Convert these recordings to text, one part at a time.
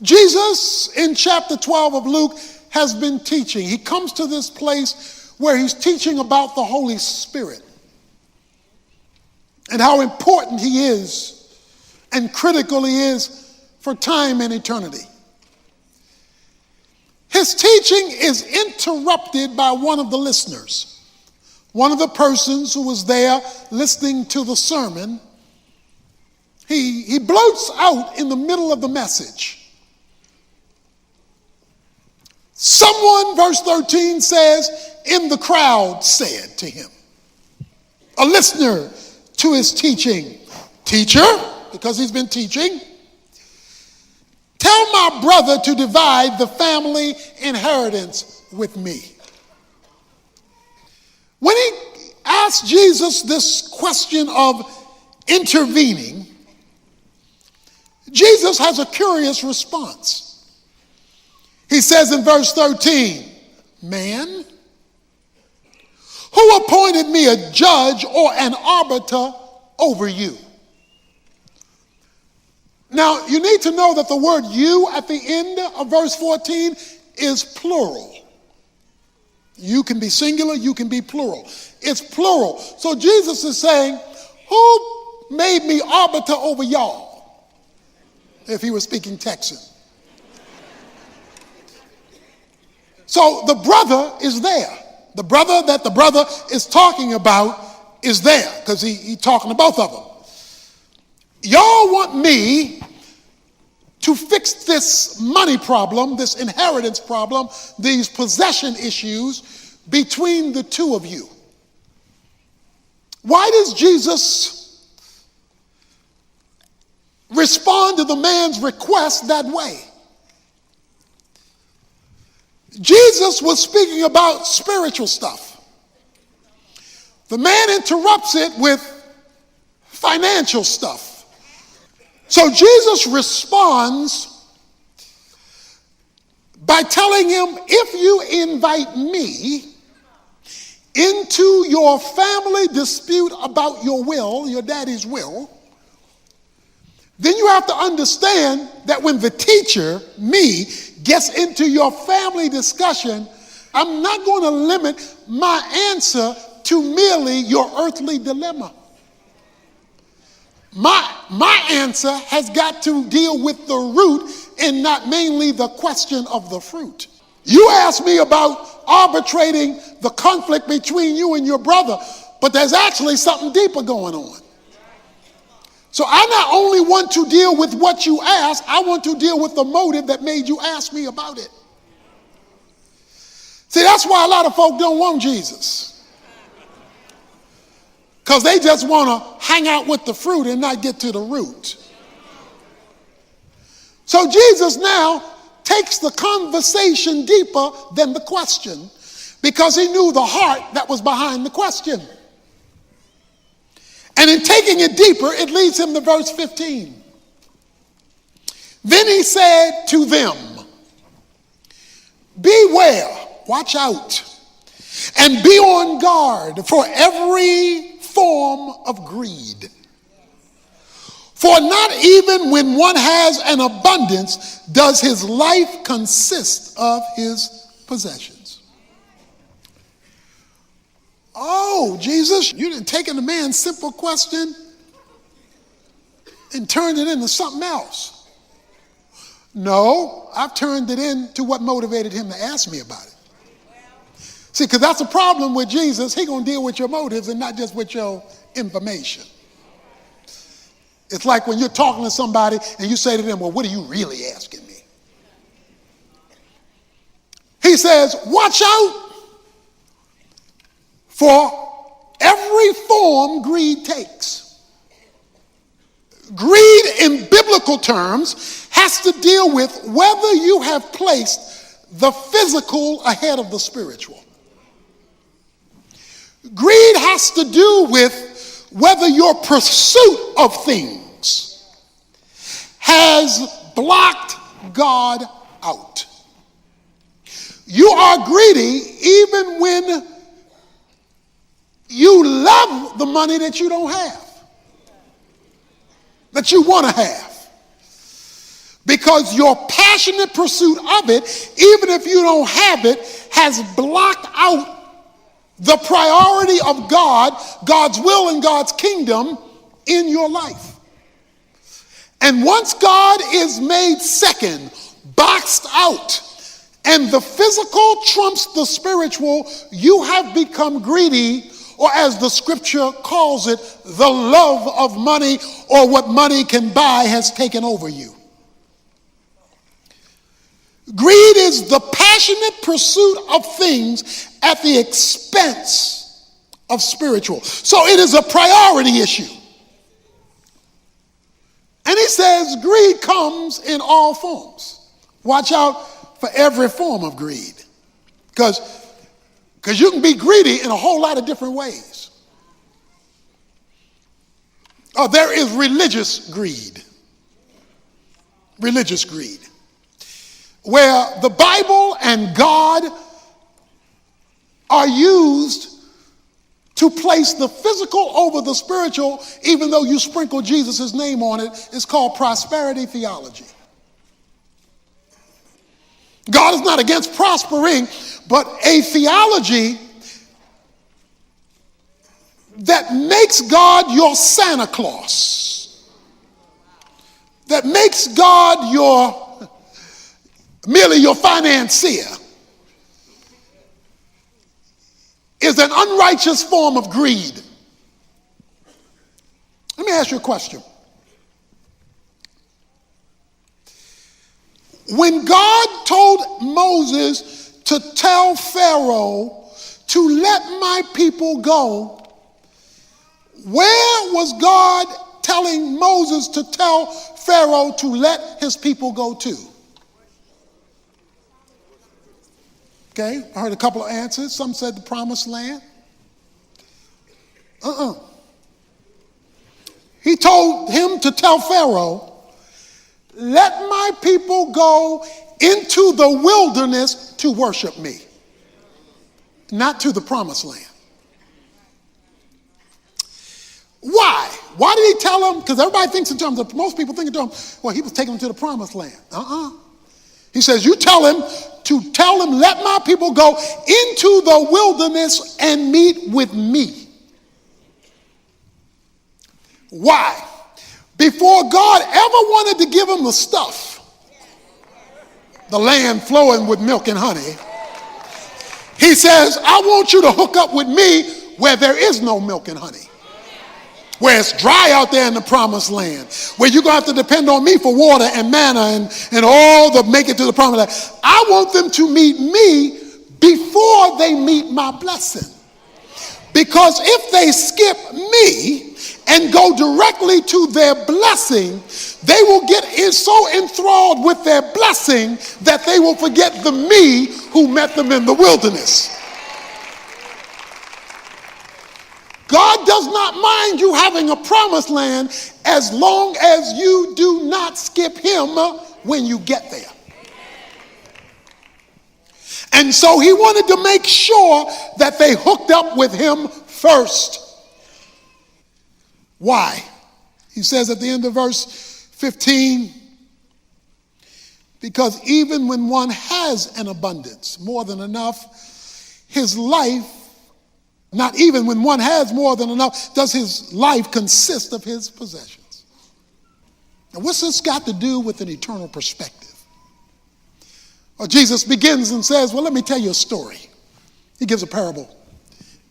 Jesus, in chapter 12 of Luke, has been teaching. He comes to this place where he's teaching about the Holy Spirit and how important he is and critical he is for time and eternity. His teaching is interrupted by one of the listeners, one of the persons who was there listening to the sermon. He blurts out in the middle of the message. Someone, verse 13 says, in the crowd said to him, a listener to his teaching, "Teacher," because he's been teaching, "tell my brother to divide the family inheritance with me." When he asked Jesus this question of intervening, Jesus has a curious response. He says in verse 13, "Man, who appointed me a judge or an arbiter over you?" Now, you need to know that the word "you" at the end of verse 14 is plural. You can be singular, you can be plural. It's plural. So Jesus is saying, who made me arbiter over y'all? If he was speaking Texan. So the brother is there. The brother that the brother is talking about is there because he's talking to both of them. Y'all want me to fix this money problem, this inheritance problem, these possession issues between the two of you. Why does Jesus respond to the man's request that way? Jesus was speaking about spiritual stuff. The man interrupts it with financial stuff. So Jesus responds by telling him, if you invite me into your family dispute about your will, your daddy's will, then you have to understand that when the teacher, me, gets into your family discussion, I'm not going to limit my answer to merely your earthly dilemma. My answer has got to deal with the root and not mainly the question of the fruit. You asked me about arbitrating the conflict between you and your brother, but there's actually something deeper going on. So I not only want to deal with what you asked, I want to deal with the motive that made you ask me about it. See, that's why a lot of folk don't want Jesus. Because they just want to hang out with the fruit and not get to the root. So Jesus now takes the conversation deeper than the question because he knew the heart that was behind the question. And in taking it deeper, it leads him to verse 15. Then he said to them, "Beware, watch out, and be on guard for every form of greed. For not even when one has an abundance does his life consist of his possessions." Oh, Jesus, you didn't take the man's simple question and turned it into something else. No, I've turned it into what motivated him to ask me about it. See, because that's a problem with Jesus. He's going to deal with your motives and not just with your information. It's like when you're talking to somebody and you say to them, "Well, what are you really asking me?" He says, "Watch out for every form greed takes." Greed in biblical terms has to deal with whether you have placed the physical ahead of the spiritual. Greed has to do with whether your pursuit of things has blocked God out. You are greedy even when you love the money that you don't have, that you want to have. because your passionate pursuit of it, even if you don't have it, has blocked out the priority of God, God's will and God's kingdom in your life. And once God is made second, boxed out, and the physical trumps the spiritual, you have become greedy, or as the scripture calls it, the love of money, or what money can buy, has taken over you. Greed is the passionate pursuit of things at the expense of spiritual. So it is a priority issue. And he says greed comes in all forms. Watch out for every form of greed. Because you can be greedy in a whole lot of different ways. There is religious greed. Religious greed. Where the Bible and God are used to place the physical over the spiritual, even though you sprinkle Jesus' name on it. It's called prosperity theology. God is not against prospering, but a theology that makes God your Santa Claus, that makes God merely your financier, is an unrighteous form of greed. Let me ask you a question. When God told Moses to tell Pharaoh to let my people go, where was God telling Moses to tell Pharaoh to let his people go to? Okay, I heard a couple of answers. Some said the promised land. He told him to tell Pharaoh, let my people go into the wilderness to worship me, not to the promised land. Why? Why did he tell them? Because everybody thinks in terms of, most people think in terms, well, he was taking them to the promised land. He says, you tell him to tell him, let my people go into the wilderness and meet with me. Why? Before God ever wanted to give them the stuff, the land flowing with milk and honey, he says, I want you to hook up with me where there is no milk and honey, where it's dry out there in the promised land, where you're going to have to depend on me for water and manna and all the make it to the promised land. I want them to meet me before they meet my blessing. Because if they skip me and go directly to their blessing, they will get so enthralled with their blessing that they will forget the me who met them in the wilderness. God does not mind you having a promised land as long as you do not skip him when you get there. And so he wanted to make sure that they hooked up with him first. Why? He says at the end of verse 15, because even when one has an abundance, more than enough, his life, not even when one has more than enough, does his life consist of his possessions. Now, what's this got to do with an eternal perspective? Well, Jesus begins and says, well, let me tell you a story. He gives a parable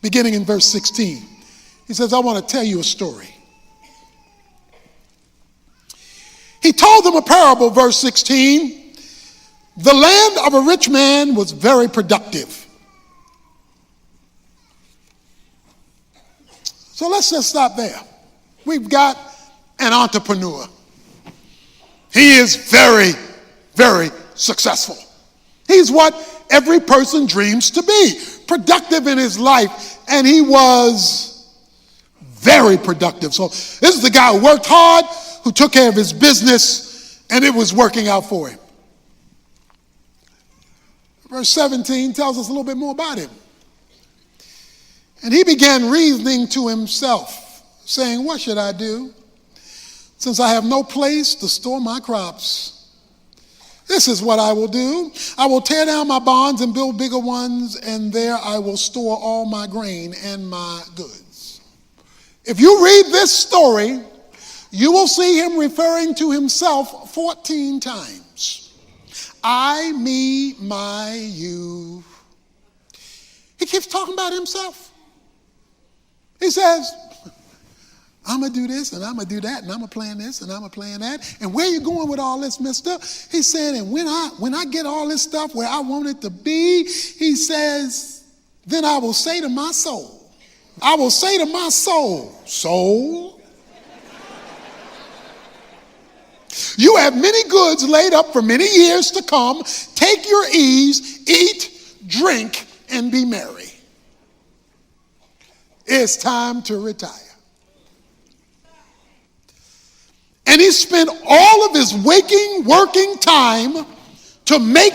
beginning in verse 16. He says, I want to tell you a story. He told them a parable, verse 16. The land of a rich man was very productive. So let's just stop there. We've got an entrepreneur. He is very, very successful. He's what every person dreams to be, productive in his life, and he was very productive. So this is the guy who worked hard, who took care of his business, and it was working out for him. Verse 17 tells us a little bit more about him. And he began reasoning to himself, saying, what should I do, since I have no place to store my crops? This is what I will do. I will tear down my barns and build bigger ones, and there I will store all my grain and my goods. If you read this story, you will see him referring to himself 14 times. I, me, my, you. He keeps talking about himself. He says, I'm going to do this, and I'm going to do that, and I'm going to plan this, and I'm going to plan that. And where you going with all this, mister? He said, and when I get all this stuff where I want it to be, he says, then I will say to my soul, I will say to my soul, soul, you have many goods laid up for many years to come. Take your ease, eat, drink, and be merry. It's time to retire. And he spent all of his working time to make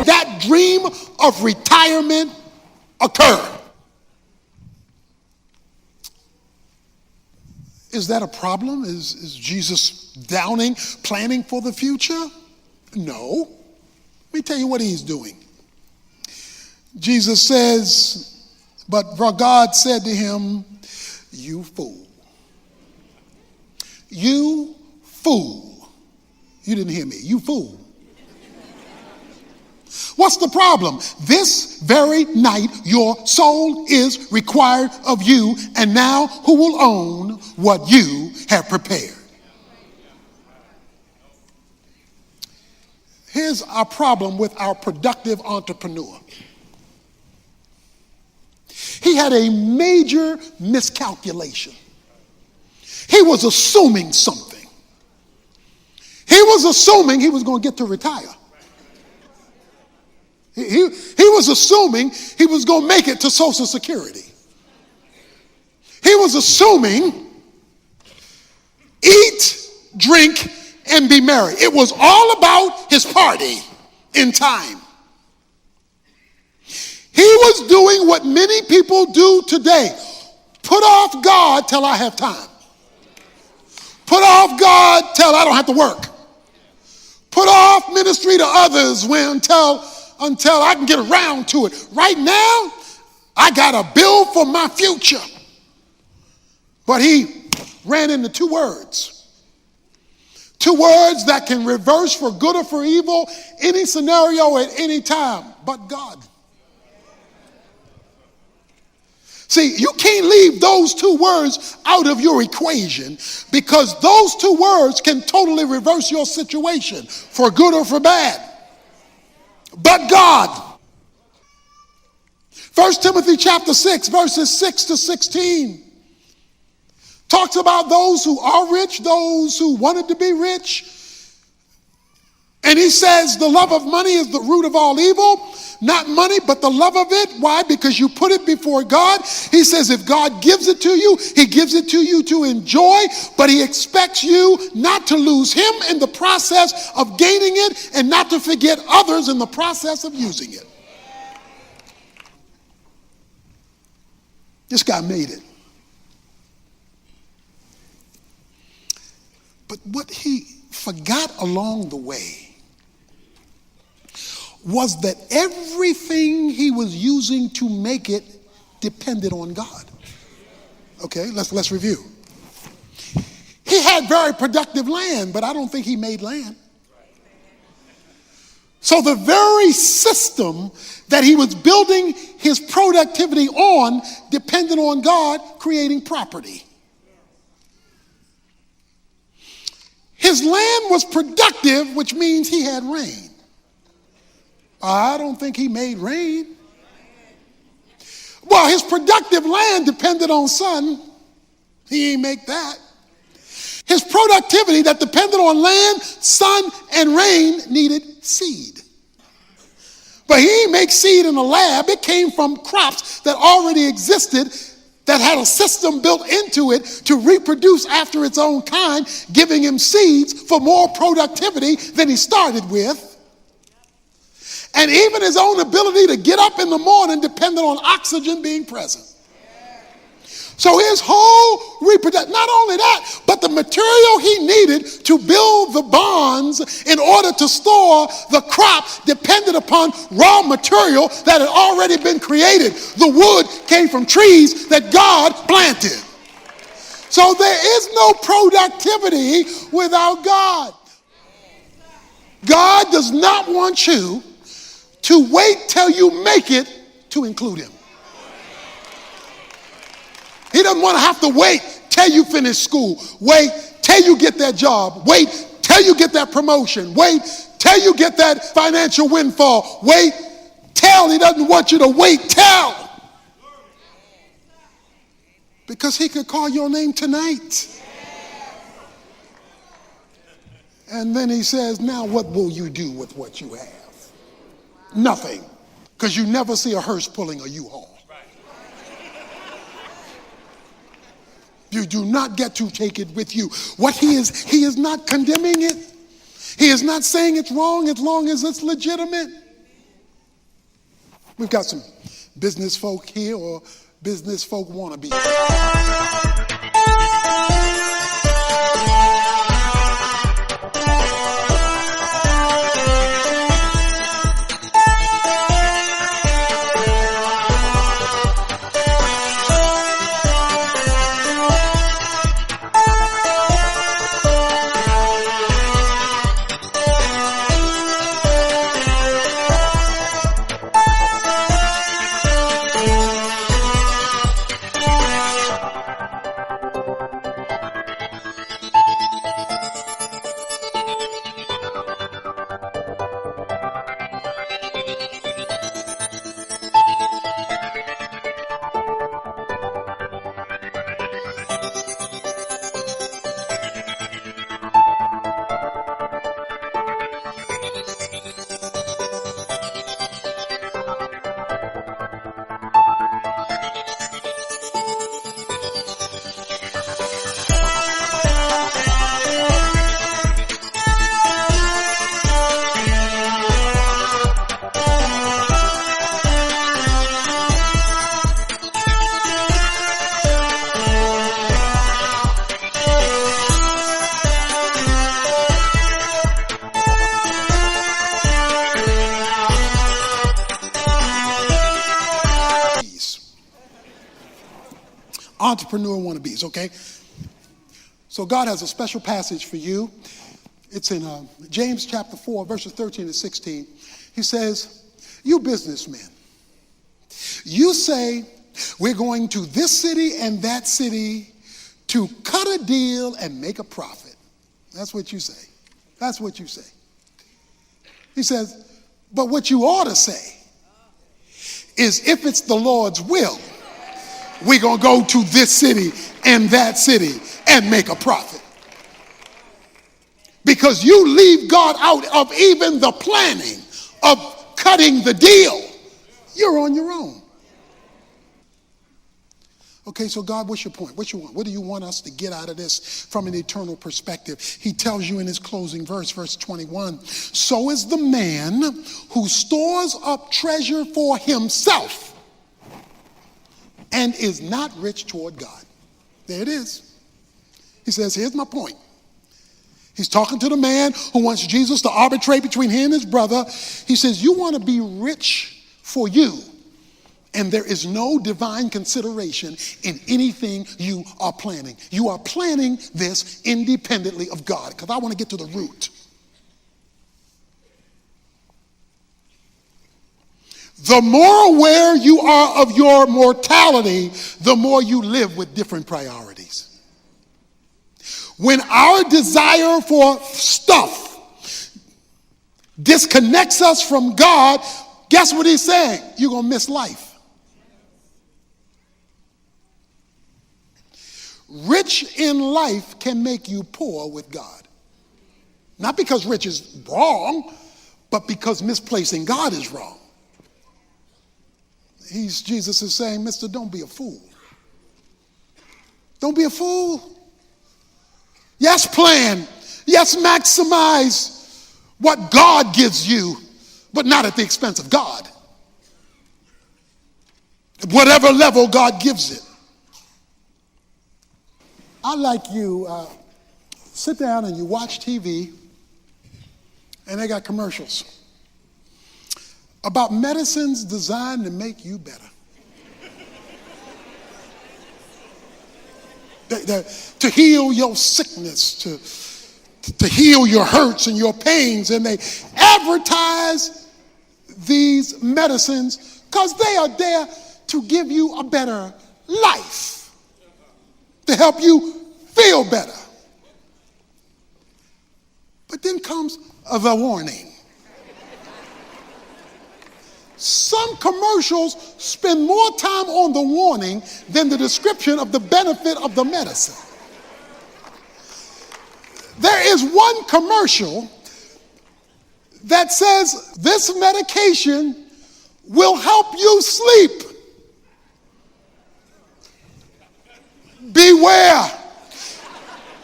that dream of retirement occur. Is that a problem? Is Jesus downing, planning for the future? No. Let me tell you what he's doing. Jesus says, but God said to him, you fool. You fool. You didn't hear me. You fool. What's the problem? This very night your soul is required of you, and now who will own what you have prepared? Here's our problem with our productive entrepreneur. He had a major miscalculation. He was assuming something. He was assuming he was going to get to retire. He was assuming he was going to make it to Social Security. He was assuming eat, drink, and be merry. It was all about his party in time. He was doing what many people do today. Put off God till I have time. Put off God till I don't have to work. Put off ministry to others until I can get around to it. Right now, I got a bill for my future. But he ran into two words. Two words that can reverse for good or for evil any scenario at any time. But God. See, you can't leave those two words out of your equation, because those two words can totally reverse your situation for good or for bad. But God. 1 Timothy chapter 6, verses 6 to 16 talks about those who are rich, those who wanted to be rich, And he says the love of money is the root of all evil. Not money, but the love of it. Why? Because you put it before God. He says if God gives it to you, he gives it to you to enjoy, but he expects you not to lose him in the process of gaining it and not to forget others in the process of using it. This guy made it. But what he forgot along the way was that everything he was using to make it depended on God. Okay, let's review. He had very productive land, but I don't think he made land. So the very system that he was building his productivity on depended on God creating property. His land was productive, which means he had rain. I don't think he made rain. Well, his productive land depended on sun. He ain't make that. His productivity that depended on land, sun, and rain needed seed. But he didn't make seed in a lab. It came from crops that already existed that had a system built into it to reproduce after its own kind, giving him seeds for more productivity than he started with. And even his own ability to get up in the morning depended on oxygen being present. So his whole reproduction, not only that, but the material he needed to build the barns in order to store the crop depended upon raw material that had already been created. The wood came from trees that God planted. So there is no productivity without God. God does not want you to wait till you make it to include him. He doesn't want to have to wait till you finish school. Wait till you get that job. Wait till you get that promotion. Wait till you get that financial windfall. Wait till. He doesn't want you to wait till. Because he could call your name tonight. And then he says, now what will you do with what you have? Nothing, because you never see a hearse pulling a U-Haul. You do not get to take it with you. What he is not condemning it. He is not saying it's wrong as long as it's legitimate. We've got some business folk here or business folk wannabe. Entrepreneur wannabes, okay? So God has a special passage for you. It's in James chapter 4, verses 13 and 16. He says, you businessmen, you say we're going to this city and that city to cut a deal and make a profit. That's what you say. That's what you say. He says, but what you ought to say is if it's the Lord's will, we're going to go to this city and that city and make a profit. because you leave God out of even the planning of cutting the deal, you're on your own. Okay, so God, what's your point? What you want? What do you want us to get out of this from an eternal perspective? He tells you in his closing verse 21, so is the man who stores up treasure for himself and is not rich toward God. There it is. He says, here's my point. He's talking to the man who wants Jesus to arbitrate between him and his brother. He says, you want to be rich for you, and there is no divine consideration in anything you are planning. You are planning this independently of God, because I want to get to the root. The more aware you are of your mortality, the more you live with different priorities. When our desire for stuff disconnects us from God, guess what he's saying? You're going to miss life. Rich in life can make you poor with God. Not because rich is wrong, but because misplacing God is wrong. Jesus is saying, mister, don't be a fool. Don't be a fool. Yes, plan. Yes, maximize what God gives you, but not at the expense of God. At whatever level God gives it. I like you sit down and you watch TV, and they got commercials about medicines designed to make you better. To heal your sickness, to heal your hurts and your pains. And they advertise these medicines because they are there to give you a better life, to help you feel better. But then comes the warning. Some commercials spend more time on the warning than the description of the benefit of the medicine. There is one commercial that says this medication will help you sleep. Beware,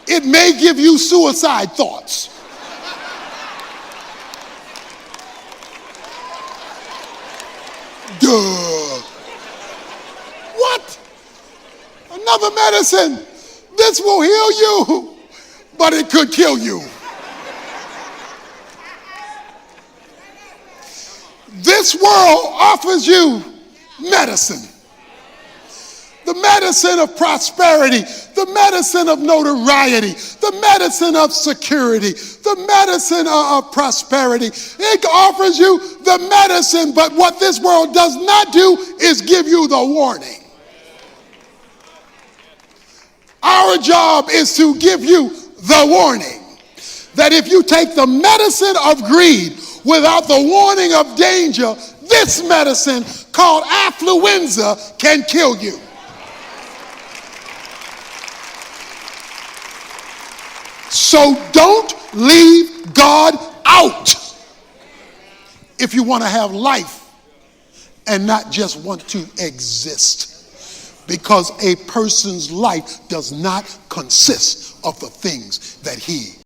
it may give you suicide thoughts. Duh. What? Another medicine. This will heal you, but it could kill you. This world offers you medicine. The medicine of prosperity, the medicine of notoriety, the medicine of security, the medicine of prosperity. It offers you the medicine, but what this world does not do is give you the warning. Our job is to give you the warning that if you take the medicine of greed without the warning of danger, this medicine called affluenza can kill you. So don't leave God out if you want to have life and not just want to exist. Because a person's life does not consist of the things that he